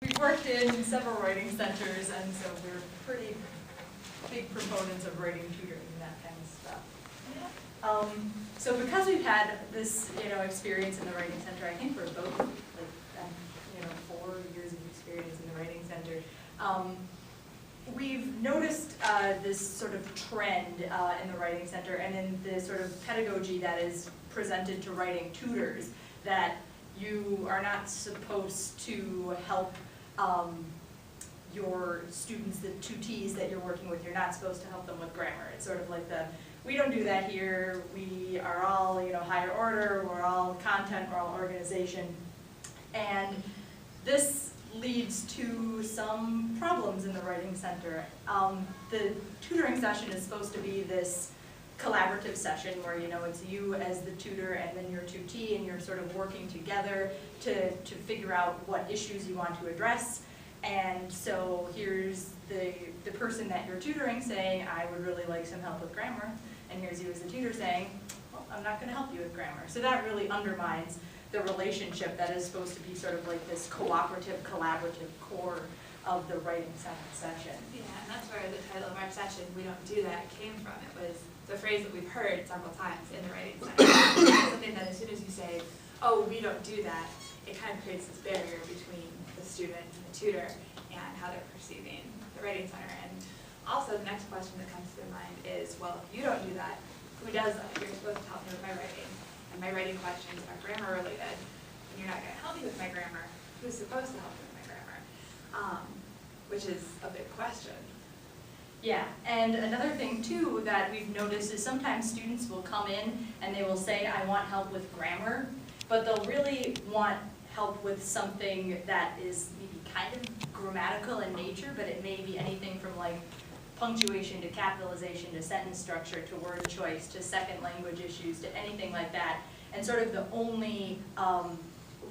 We've worked in several writing centers, and so we're pretty big proponents of writing tutoring and that kind of stuff. So because we've had this, experience in the writing center, I think we're both like, 4 years of experience in the writing center. We've noticed this sort of trend in the writing center and in the sort of pedagogy that is presented to writing tutors, that you are not supposed to help your students, the tutees that you're working with, you're not supposed to help them with grammar. It's sort of like we don't do that here, we are all higher order, we're all content, we're all organization. And this leads to some problems in the writing center. The tutoring session is supposed to be this collaborative session where it's you as the tutor and then your tutee, and you're sort of working together to figure out what issues you want to address. And so here's the person that you're tutoring saying, I would really like some help with grammar, and here's you as the tutor saying, well, I'm not going to help you with grammar. So that really undermines the relationship that is supposed to be sort of like this cooperative, collaborative core of the writing center session. Yeah, and that's where the title of our session, We Don't Do That, came from. It was the phrase that we've heard several times in the writing center. It's something that as soon as you say, oh, we don't do that, it kind of creates this barrier between the student and the tutor and how they're perceiving the writing center. And also the next question that comes to their mind is, well, if you don't do that, who does that? You're supposed to help me with my writing, and my writing questions are grammar related, and you're not going to help me with my grammar. Who's supposed to help me with my grammar? Which is a big question. Yeah, and another thing too that we've noticed is sometimes students will come in and they will say, I want help with grammar, but they'll really want help with something that is maybe kind of grammatical in nature, but it may be anything from like punctuation to capitalization to sentence structure to word choice to second language issues to anything like that. And sort of the only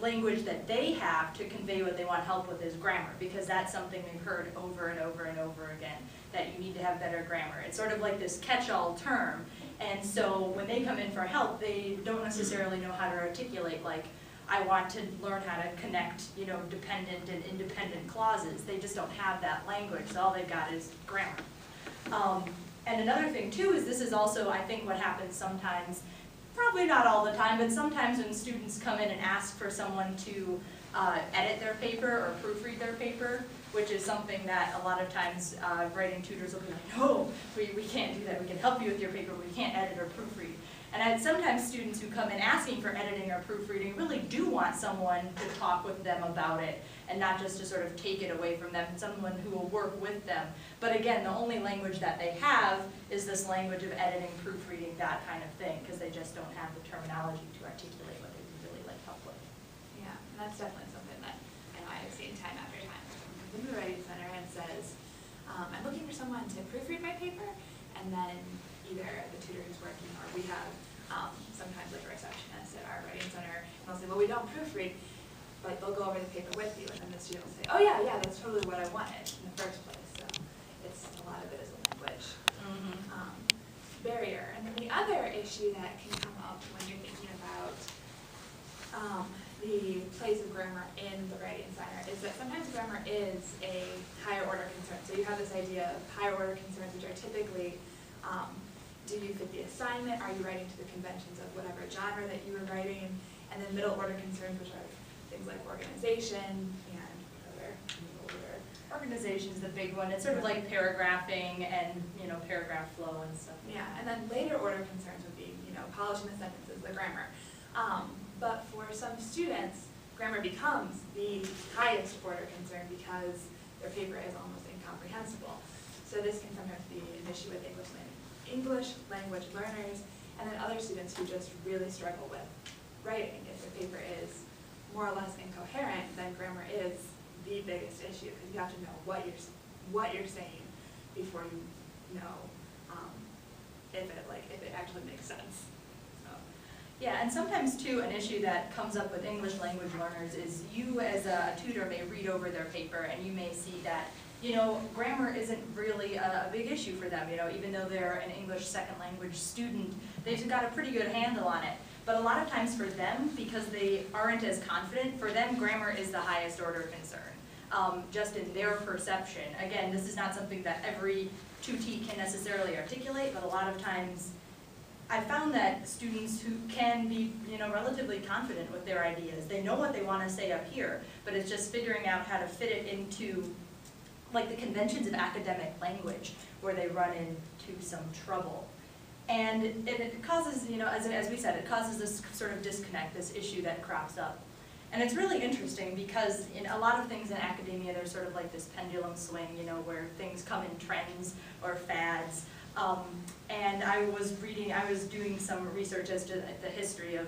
language that they have to convey what they want help with is grammar, because that's something we've heard over and over and over again, that you need to have better grammar. It's sort of like this catch-all term, and so when they come in for help, they don't necessarily know how to articulate, like, I want to learn how to connect, dependent and independent clauses. They just don't have that language, so all they've got is grammar. And another thing too is this is also, I think, what happens sometimes, probably not all the time, but sometimes when students come in and ask for someone to edit their paper or proofread their paper, which is something that a lot of times writing tutors will be like, no, we can't do that. We can help you with your paper, but we can't edit or proofread. And sometimes students who come in asking for editing or proofreading really do want someone to talk with them about it, and not just to sort of take it away from them, someone who will work with them. But again, the only language that they have is this language of editing, proofreading, that kind of thing, because they just don't have the terminology to articulate what they would really like help with. Yeah, and that's definitely something that I know I've seen time after time. Someone comes into the writing center and says, I'm looking for someone to proofread my paper, and then either the tutor who's working or we have sometimes like a receptionist at our writing center, and they'll say, well, we don't proofread, but they'll go over the paper with you, and then the student will say, oh yeah, that's totally what I wanted in the first place. So it's a lot of it is a language barrier. And then the other issue that can come up when you're thinking about the place of grammar in the writing center is that sometimes grammar is a higher order concern. So you have this idea of higher order concerns, which are typically do you fit the assignment? Are you writing to the conventions of whatever genre that you were writing? And then middle order concerns, which are things like organization and other middle order. Organization is the big one. It's sort of like paragraphing and paragraph flow and stuff. Yeah, and then later order concerns would be polishing the sentences, the grammar. But for some students, grammar becomes the highest order concern because their paper is almost incomprehensible. So this can sometimes be an issue with English language learners, and then other students who just really struggle with writing. If the paper is more or less incoherent, then grammar is the biggest issue, because you have to know what you're saying before you know if it actually makes sense. So. Yeah, and sometimes too an issue that comes up with English language learners is you as a tutor may read over their paper and you may see that grammar isn't really a big issue for them, even though they're an English second language student, they've got a pretty good handle on it. But a lot of times for them, because they aren't as confident, for them grammar is the highest order concern. just in their perception. Again, this is not something that every tutee can necessarily articulate, but a lot of times I found that students who can be, relatively confident with their ideas, they know what they want to say up here, but it's just figuring out how to fit it into like the conventions of academic language where they run into some trouble. And it causes, as we said, it causes this sort of disconnect, this issue that crops up. And it's really interesting because in a lot of things in academia, there's sort of like this pendulum swing, where things come in trends or fads. And I was doing some research as to the history of,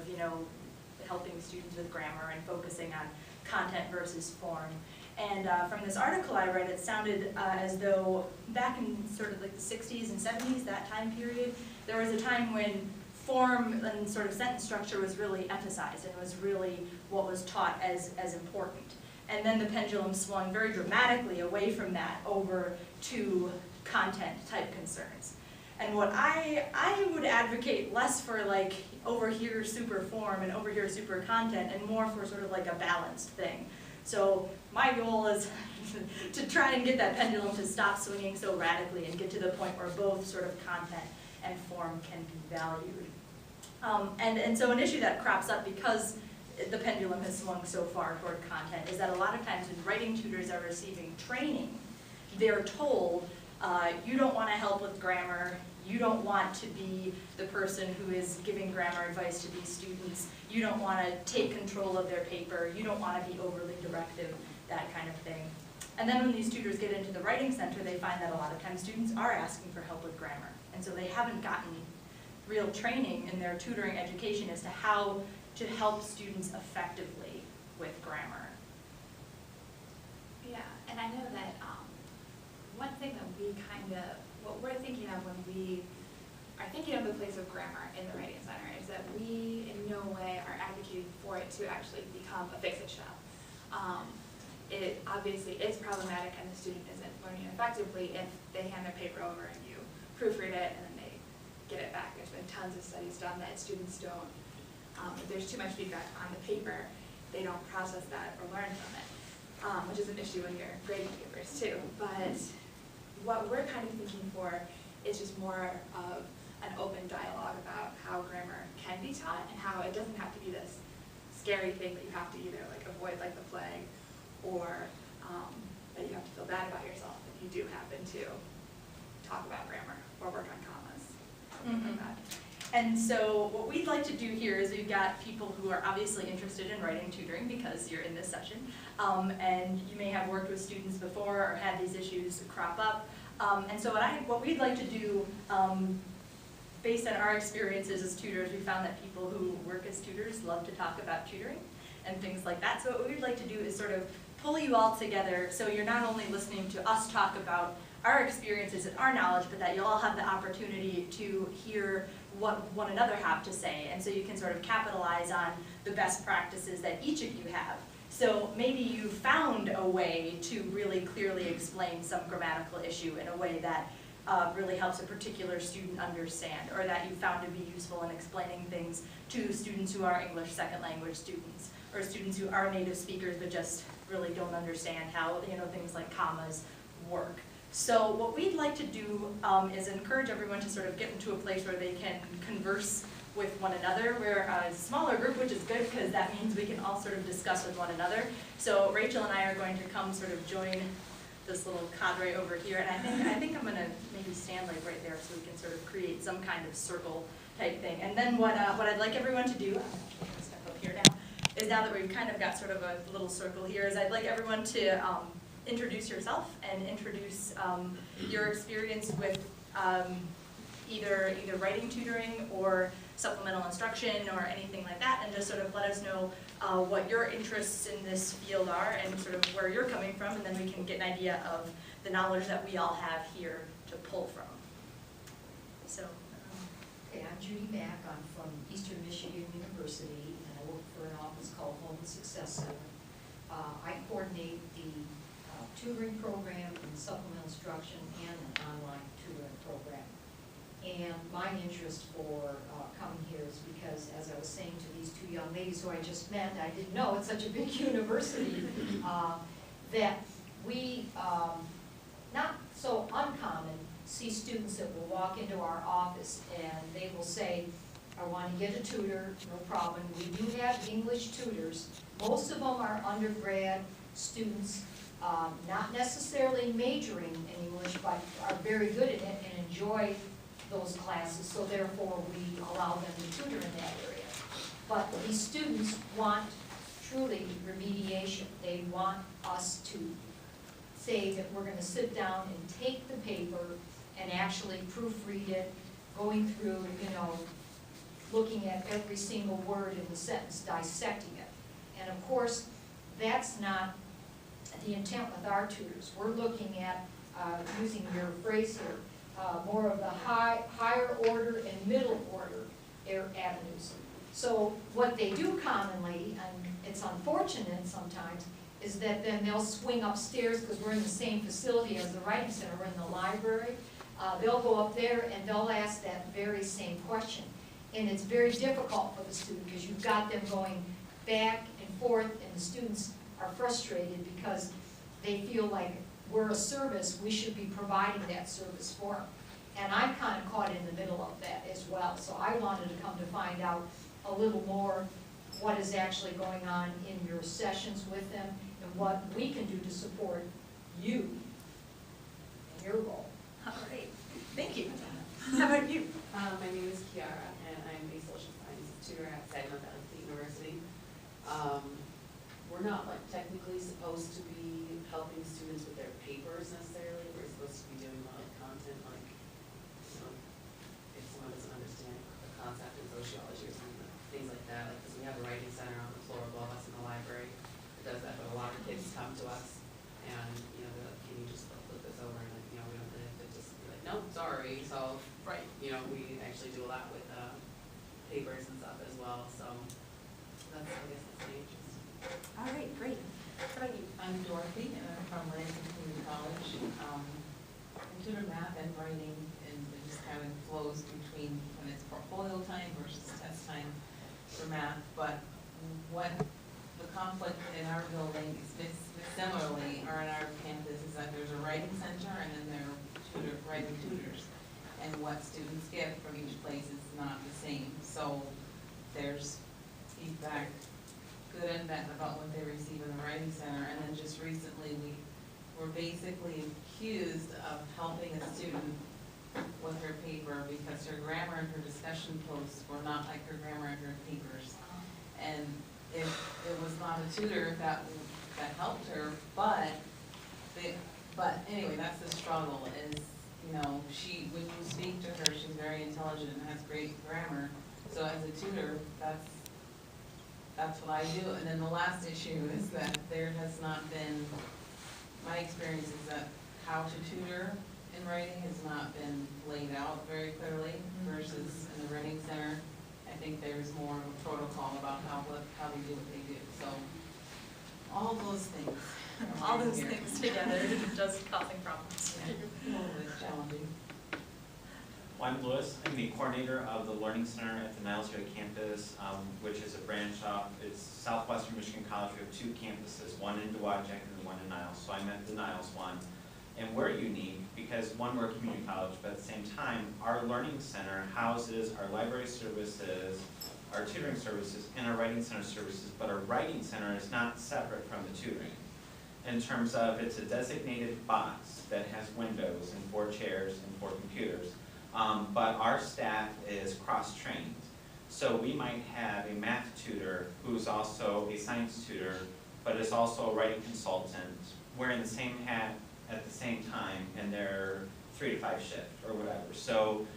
helping students with grammar and focusing on content versus form. And from this article I read, it sounded as though back in sort of like the 60s and 70s, that time period, there was a time when form and sort of sentence structure was really emphasized and was really what was taught as important. And then the pendulum swung very dramatically away from that over to content type concerns. And what I would advocate less for like over here super form and over here super content and more for sort of like a balanced thing. So my goal is to try and get that pendulum to stop swinging so radically and get to the point where both sort of content and form can be valued. And so an issue that crops up because the pendulum has swung so far toward content is that a lot of times when writing tutors are receiving training, they're told, you don't want to help with grammar, you don't want to be the person who is giving grammar advice to these students, you don't want to take control of their paper, you don't want to be overly directive, that kind of thing. And then when these tutors get into the writing center, they find that a lot of times students are asking for help with grammar. And so they haven't gotten real training in their tutoring education as to how to help students effectively with grammar. Yeah, and I know that one thing that what we're thinking of when we are thinking of the place of grammar in the Writing Center is that we in no way are advocating for it to actually become a fix-it shop. It obviously is problematic and the student isn't learning effectively if they hand their paper over and you proofread it and then they get it back. There's been tons of studies done that students don't, if there's too much feedback on the paper, they don't process that or learn from it, which is an issue when you're grading papers too. But what we're kind of thinking for is just more of an open dialogue about how grammar can be taught and how it doesn't have to be this scary thing that you have to either like avoid like the plague or that you have to feel bad about yourself if you do happen to talk about grammar or work on commas. Like that. And so what we'd like to do here is we've got people who are obviously interested in writing tutoring because you're in this session, and you may have worked with students before or had these issues crop up. And so what we'd like to do, based on our experiences as tutors, we found that people who work as tutors love to talk about tutoring and things like that. So what we'd like to do is sort of pull you all together so you're not only listening to us talk about our experiences and our knowledge, but that you'll all have the opportunity to hear what one another have to say, and so you can sort of capitalize on the best practices that each of you have. So maybe you found a way to really clearly explain some grammatical issue in a way that really helps a particular student understand, or that you found to be useful in explaining things to students who are English second language students, or students who are native speakers but just really don't understand how things like commas work. So what we'd like to do is encourage everyone to sort of get into a place where they can converse with one another. We're a smaller group, which is good because that means we can all sort of discuss with one another. So Rachel and I are going to come sort of join this little cadre over here, and I think I'm going to maybe stand like right there so we can sort of create some kind of circle type thing. And then what I'd like everyone to do, I'm going to step up here now, is now that we've kind of got sort of a little circle here, is I'd like everyone to introduce yourself and introduce your experience with either writing tutoring or supplemental instruction or anything like that, and just sort of let us know what your interests in this field are and sort of where you're coming from, and then we can get an idea of the knowledge that we all have here to pull from. So. Okay, I'm Judy Mack. I'm from Eastern Michigan University, and I work for an office called Home Success Center. I coordinate the tutoring program and supplemental instruction and an online tutoring program. And my interest for coming here is because, as I was saying to these two young ladies who I just met, I didn't know it's such a big university, that we, not so uncommon, see students that will walk into our office and they will say, I want to get a tutor, no problem. We do have English tutors. Most of them are undergrad students, not necessarily majoring in English, but are very good at it and enjoy those classes, so therefore we allow them to tutor in that area. But these students want truly remediation. They want us to say that we're going to sit down and take the paper and actually proofread it, going through, you know, looking at every single word in the sentence, dissecting it. And of course, that's not the intent with our tutors. We're looking at, using your phrase here, more of the higher order and middle order avenues. So what they do commonly, and it's unfortunate sometimes, is that then they'll swing upstairs, because we're in the same facility as the Writing Center, we're in the library. They'll go up there and they'll ask that very same question. And it's very difficult for the student, because you've got them going back and forth, and the students are frustrated because they feel like we're a service, we should be providing that service for them. And I'm kind of caught in the middle of that as well. So I wanted to come to find out a little more what is actually going on in your sessions with them and what we can do to support you in your role. All right, thank you. How about you? My name is Kiara, and I'm a social science tutor at Saginaw Valley State University. We're not like technically supposed to be helping students with their papers necessarily. We're supposed to be doing like content, like, you know, if someone doesn't understand the concept in sociology or something, things like that. Like, because we have a writing center on the floor above us in the library that does that, but a lot of kids come to us and, you know, they're like, can you just look this over? And like, you know, we don't really have to just be like, nope, sorry. So, Right. you know, we actually do a lot with papers and stuff as well. So that's, I guess, that's the interest. All right, great. How about you? I'm Dorothy, and I'm from Lansing Community College. I tutor math and writing, and it just kind of flows between when it's portfolio time versus test time for math. But what the conflict in our building is similarly, or in our campus, is that there's a writing center and then there are writing tutors. And what students get from each place is not the same. So there's feedback, good and bad, about what they receive in the writing center. And then just recently, we were basically accused of helping a student with her paper because her grammar and her discussion posts were not like her grammar and her papers. And it was not a tutor that helped her, but anyway, that's the struggle is, you know, when you speak to her, she's very intelligent and has great grammar. So as a tutor, that's what I do. And then the last issue is that there has not been, my experience is that how to tutor in writing has not been laid out very clearly versus in the writing center. I think there's more of a protocol about how they do what they do. So all those things. All those things together just causing problems. Yeah, a little bit challenging. Well, I'm Louis. I'm the coordinator of the Learning Center at the Niles Area campus, which is a branch off. It's Southwestern Michigan College. We have two campuses, one in Dowagiac and one in Niles. So I'm at the Niles one. And we're unique because, one, we're a community college, but at the same time, our Learning Center houses our library services, our tutoring services, and our Writing Center services. But our Writing Center is not separate from the tutoring. In terms of, it's a designated box that has windows and 4 chairs and 4 computers. But our staff is cross-trained. So we might have a math tutor who's also a science tutor, but is also a writing consultant, wearing the same hat at the same time, and they're 3 to 5 shift or whatever. So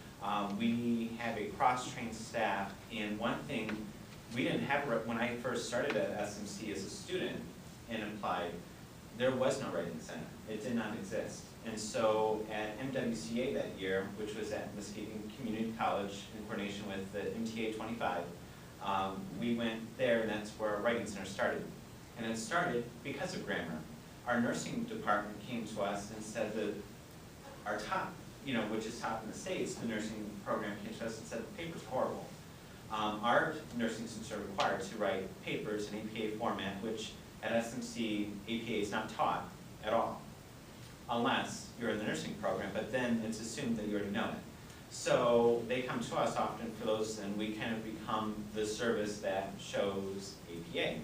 we have a cross-trained staff, and one thing we didn't have when I first started at SMC as a student and applied, there was no writing center. It did not exist. And so at MWCA that year, which was at Muskegon Community College in coordination with the MTA 25, we went there, and that's where our Writing Center started. And it started because of grammar. Our nursing department came to us and said that our top, which is top in the States, the nursing program came to us and said the paper's horrible. Our nursing students are required to write papers in APA format, which at SMC, APA is not taught at all. unless you're in the nursing program, but then it's assumed that you already know it. So they come to us often for those, and we kind of become the service that shows APA.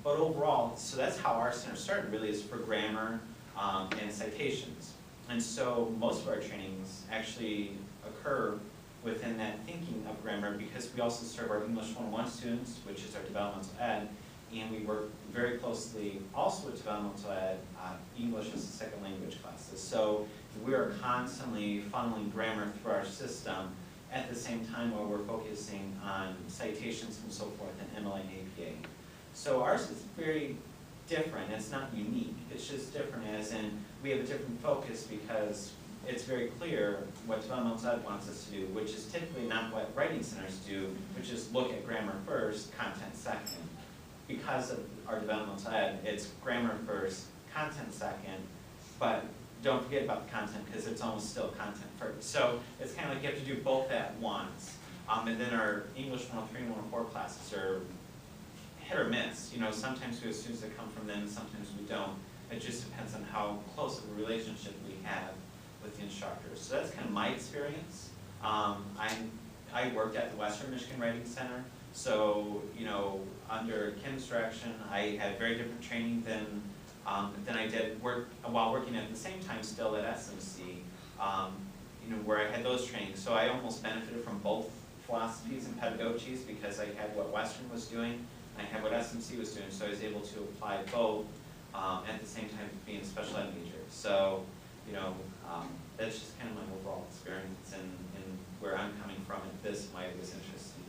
But overall, so that's how our center started, really, is for grammar and citations. And so most of our trainings actually occur within that thinking of grammar, because we also serve our English 101 students, which is our developmental ed, and we work very closely also with developmental ed, English as a second language classes. So we are constantly funneling grammar through our system at the same time while we're focusing on citations and so forth in MLA and APA. So ours is very different. It's not unique. It's just different as in we have a different focus because it's very clear what developmental ed wants us to do, which is typically not what writing centers do, which is look at grammar first, content second. Because of our developmental ed, it's grammar first, content second, but don't forget about the content because it's almost still content first. So it's kind of like you have to do both at once. And then our English 103 and 104 classes are hit or miss. You know, sometimes we have students that come from them, sometimes we don't. It just depends on how close of a relationship we have with the instructors. So that's kind of my experience. I worked at the Western Michigan Writing Center, so you know, under Kim's direction, I had very different training than I did while working at the same time still at SMC. You know, where I had those trainings, so I almost benefited from both philosophies and pedagogies because I had what Western was doing, and I had what SMC was doing, so I was able to apply both at the same time being a special ed major. So, you know, that's just kind of my overall experience and where I'm coming from at this, why it was interesting.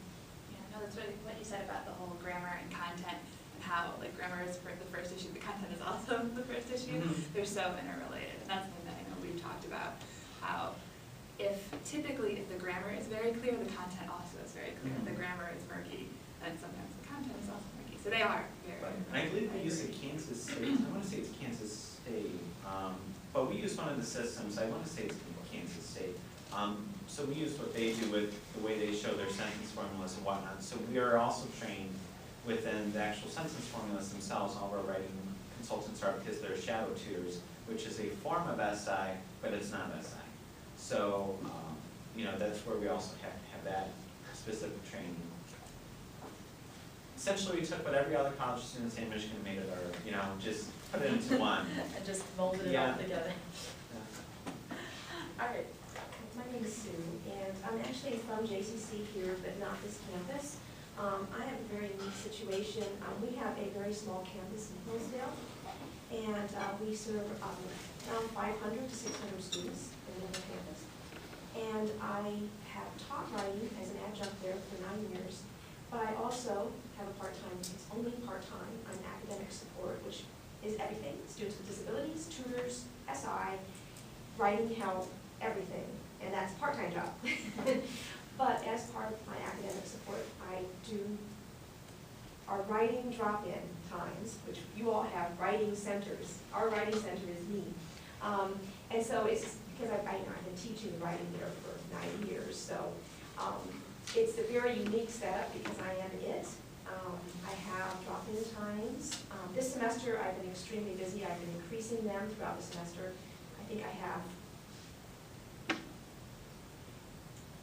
Yeah, no, that's really what you said about the whole grammar and content and how like grammar is for the first issue, the content is also the first issue. Mm-hmm. They're so interrelated, and that's something that I know we've talked about, how typically if the grammar is very clear, the content also is very clear. Mm-hmm. If the grammar is murky, then sometimes the content is also murky. So they are very, Right. And I believe we use Kansas State, I want to say it's Kansas State, but we use one of the systems, I want to say it's Kansas State. So we use what they do with the way they show their sentence formulas and whatnot. So we are also trained within the actual sentence formulas themselves. All of our writing consultants are, because they're shadow tutors, which is a form of SI, but it's not SI. So, you know, that's where we also have to have that specific training. Essentially, we took what every other college student in Michigan made it, or, you know, just put it into one. And just molded it Yeah. all together. All right, my name is Sue, and I'm actually from JCC here, but not this campus. I have a very unique situation. We have a very small campus in Hillsdale, and we serve around 500 to 600 students in the campus. And I have taught writing as an adjunct there for 9 years, but I also have a part-time, it's only part-time, on academic support, which is everything, students with disabilities, tutors, SI, writing help, everything, and that's a part-time job. But as part of my academic support, I do our writing drop-in times, which you all have writing centers. Our writing center is me. And so it's because I've been teaching writing there for 9 years, so it's a very unique setup because I am it. I have drop-in times. This semester I've been extremely busy. I've been increasing them throughout the semester. I think I have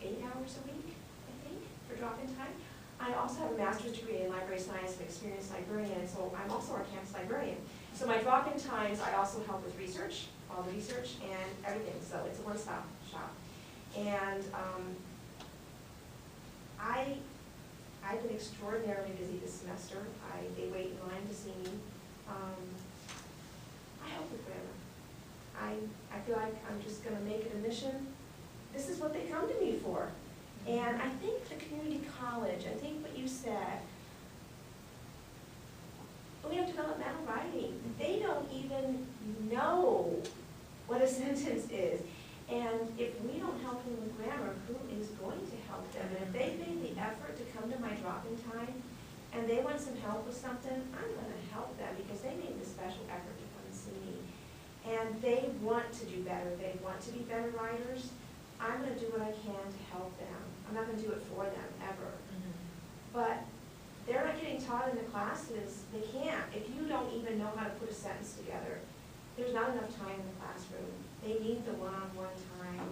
8 hours a week, I think, for drop-in time. I also have a master's degree in library science and experienced librarian, so I'm also our campus librarian. So my drop-in times, I also help with research, all the research and everything, so it's a one-stop shop. And I've been extraordinarily busy this semester. They wait in line to see me. I help with grammar. I feel like I'm just gonna make it a mission. This is what they come to me for. And I think the community college, I think what you said, we have developmental writing. They don't even know what a sentence is. And if we don't help them with grammar, who is going to help them? And if they made the effort to come to my drop-in time and they want some help with something, I'm gonna help them because they made the special effort to come and see me. And they want to do better. They want to be better writers. I'm gonna do what I can to help them. I'm not gonna do it for them, ever. But they're not getting taught in the classes. They can't. If you don't even know how to put a sentence together, there's not enough time in the classroom. They need the one-on-one time,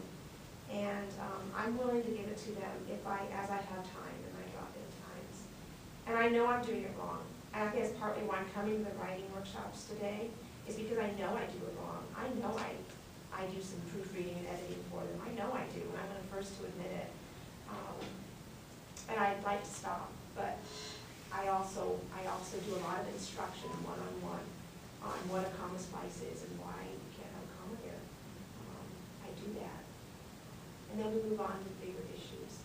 and I'm willing to give it to them as I have time and I drop in times. And I know I'm doing it wrong. And I guess partly why I'm coming to the writing workshops today is because I know I do it wrong. I know I do some proofreading and editing for them. I know I do, and I'm the first to admit it. And I'd like to stop, but I also do a lot of instruction one-on-one on what a comma splice is and why you can't have a comma here. I do that. And then we move on to bigger issues.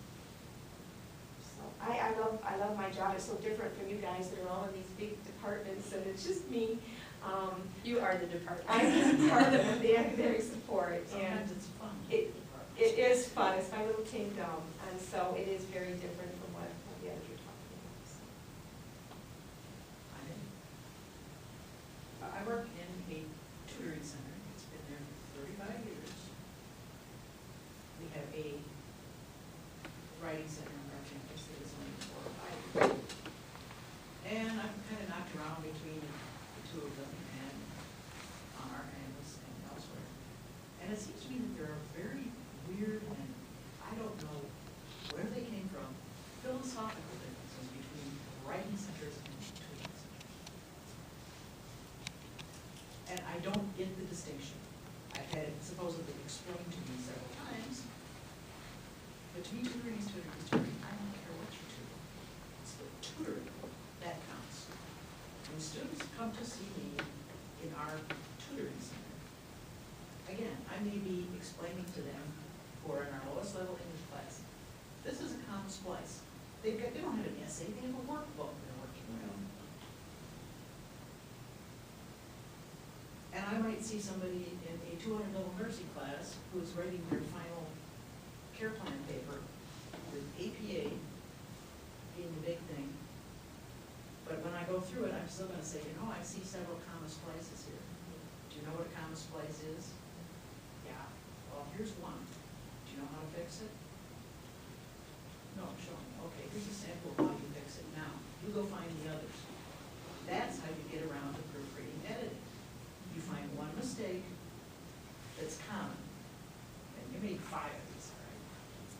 So I love my job. It's so different from you guys that are all in these big departments, and it's just me. You are the department. I'm part of the academic support, and Sometimes it's fun. it is fun. It's my little kingdom, and so it is very different from what the others are talking about. So. I work in a tutoring center. It's been there for 35 years. We have a writing center on our campus that is only 4 or 5 years. And I've kind of knocked around between the two of them and on our campus and elsewhere. And it seems to me that there are very weird, and I don't know where they came from, philosophical differences between writing centers and tutoring centers. And I don't get the distinction. I've had it supposedly explained to me several times. But to me, tutoring is tutoring is tutoring. I don't care what you're tutoring. It's the tutoring that counts. When students come to see me in our tutoring center, again, I may be explaining to them who are in our lowest level English class, this is a comma splice. They don't have an essay, they have a workbook they're working around. And I might see somebody in a 200-level nursing class who is writing their final care plan paper with APA being the big thing. But when I go through it, I'm still going to say, I see several comma splices here. Do you know what a comma splice is? Yeah. Well, here's one. Do you know how to fix it? No, show me. Okay, here's a sample of how you fix it. Now, you go find the others. That's how you get around to proofreading editing. You find one mistake that's common, and you made 5 of these, all right?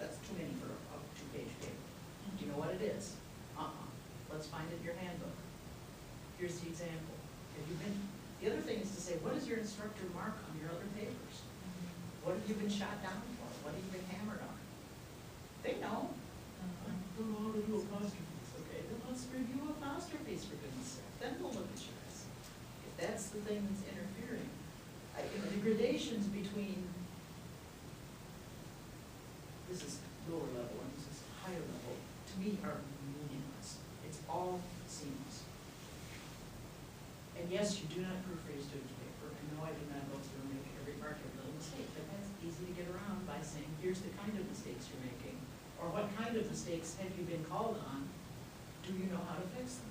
That's too many for a 2-page paper. Do you know what it is? Let's find it in your handbook. Here's the example. The other thing is to say, what does your instructor mark on your other papers? What have you been shot down for? What have you been hammered on? They know. I don't know how to do apostrophes. Okay, then let's review apostrophes for goodness sake. Then we'll look at your essay. If that's the thing that's interfering, the gradations between this is lower level and this is higher level, to me are meaningless. It's all seamless. And yes, you do not proofread a student's paper, and no, I do not go through and make every little mistake, but that's easy to get around by saying, here's the kind of mistakes you're making, or what kind of mistakes have you been called on, do you know how to fix them?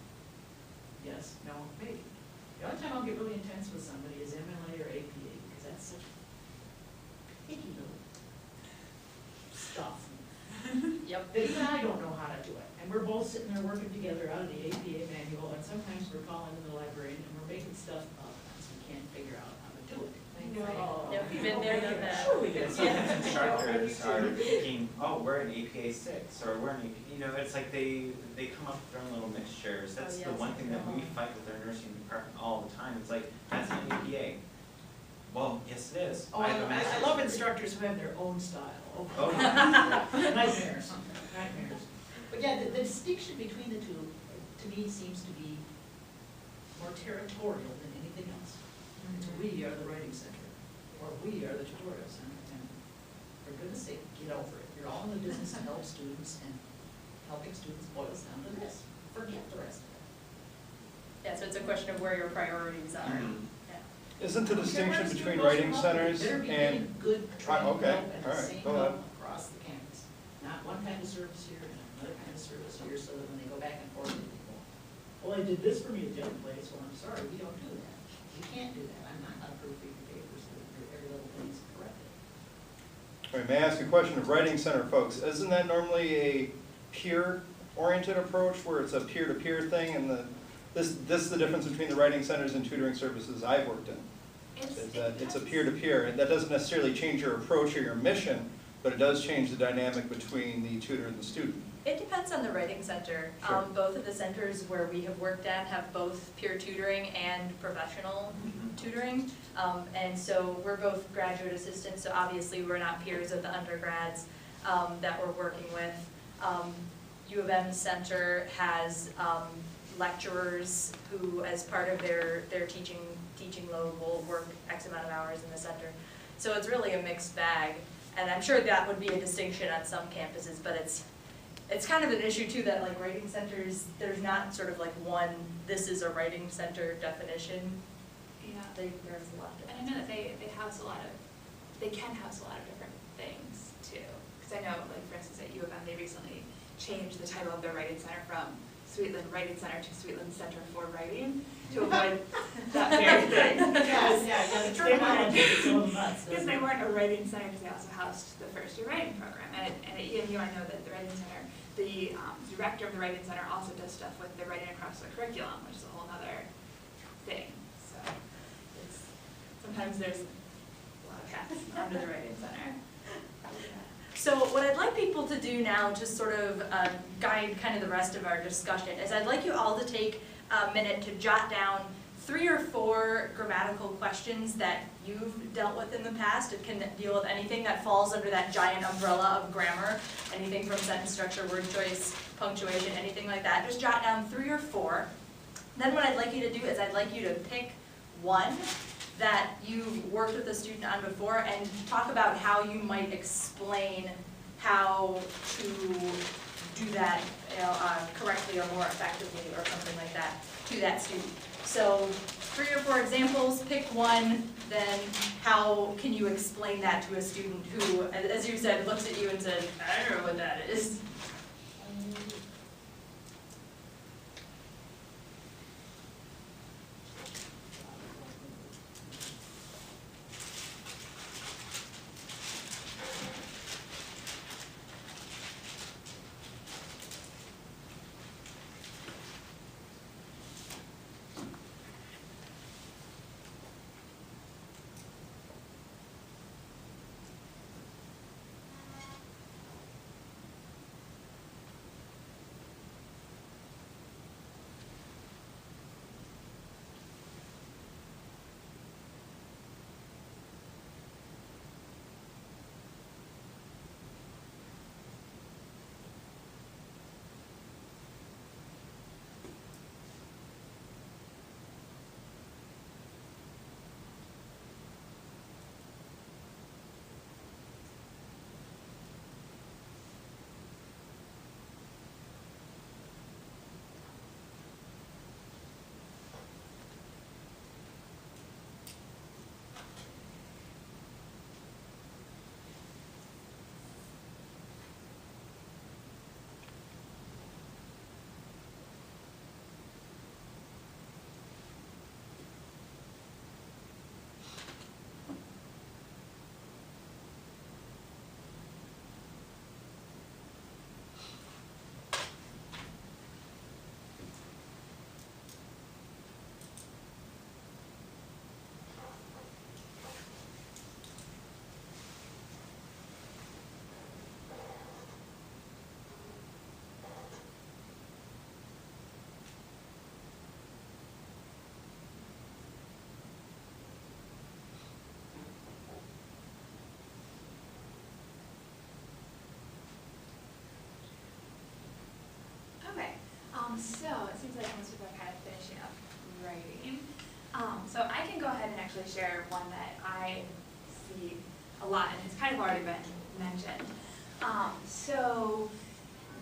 Yes, no, maybe. The only time I'll get really intense with somebody is MLA or APA, because that's such picky little stuff. Yep. That even I don't know how to do it. And we're both sitting there working together out of the APA manual, and sometimes we're calling in the librarian and we're making stuff up because we can't figure out how to do it. No. Yep, we've been there, done that. Sure we did. Sometimes instructors are thinking, we're in APA 6, or we're in APA, it's like they come up with their own little mixtures. That's the yes. one thing that we fight with our nursing department all the time. It's like, that's not APA. Well, yes it is. Oh, have a I master's love degree. instructors who have their own style. Oh, yeah. Nightmares, nightmares. But yeah, the distinction between the two, to me, seems to be more territorial than anything else. It's we are the writing center, or we are the tutorial center, and for goodness sake, get over it. You're all in the business to help students, and helping students boils down to this. Forget the rest of it. Yeah, so it's a question of where your priorities are. Yeah. Isn't the I don't care distinction where between students writing go, centers they better be and, getting good training okay, help at all the right, same go ahead. level across the campus? Not one kind of service here and another kind of service here, so that when they go back and forth, they go, well, I did this for me at the other place, well, I'm sorry, we don't do that. You can't do that. I'm not gonna proofread your papers so that your every little thing's corrected. all right, may I ask a question of writing center folks? Isn't that normally a peer-oriented approach where it's a peer-to-peer thing, and this is the difference between the writing centers and tutoring services I've worked in? Is that it's a peer-to-peer, and that doesn't necessarily change your approach or your mission, but it does change the dynamic between the tutor and the student. It depends on the writing center. Sure. Both of the centers where we have worked at have both peer tutoring and professional tutoring. And so we're both graduate assistants, so obviously we're not peers of the undergrads that we're working with. U of M Center has lecturers who, as part of their teaching load, will work X amount of hours in the center. So it's really a mixed bag. And I'm sure that would be a distinction on some campuses, but it's kind of an issue too that like writing centers, there's not sort of like one, this is a writing center definition. Yeah. There's a lot of And I know that they house a lot of, they can house a lot of different things too. Because I know, like for instance, at U of M, they recently changed the title of their writing center from Sweetland Writing Center to Sweetland Center for Writing to avoid that very thing. Because because they weren't a writing center, because they also housed the first year writing program. And at EMU, I know that the writing center, the director of the writing center also does stuff with the writing across the curriculum, which is a whole other thing. So it's, sometimes there's a lot of hats under the writing center. So what I'd like people to do now, just sort of guide kind of the rest of our discussion, is I'd like you all to take a minute to jot down 3 or 4 grammatical questions that you've dealt with in the past. It can deal with anything that falls under that giant umbrella of grammar, anything from sentence structure, word choice, punctuation, anything like that. Just jot down 3 or 4. Then what I'd like you to do is I'd like you to pick one that you've worked with a student on before and talk about how you might explain how to do that correctly or more effectively or something like that to that student. So 3 or 4 examples, pick one, then how can you explain that to a student who, as you said, looks at you and says, I don't know what that is. So it seems like most people are kind of finishing up writing. So I can go ahead and actually share one that I see a lot, and it's kind of already been mentioned. So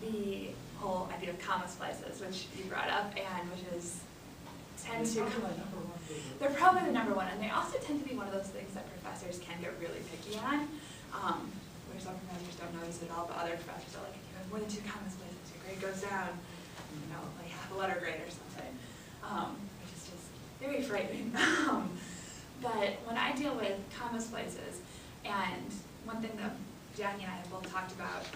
the whole idea of comma splices, which you brought up, and which is tend to they're probably the number one, and they also tend to be one of those things that professors can get really picky on. Where some professors don't notice it at all, but other professors are like, if you have more than 2 comma splices, your grade goes down. You know, like half a letter grade or something, which is just very frightening. But when I deal with comma splices, and one thing that Jackie and I have both talked about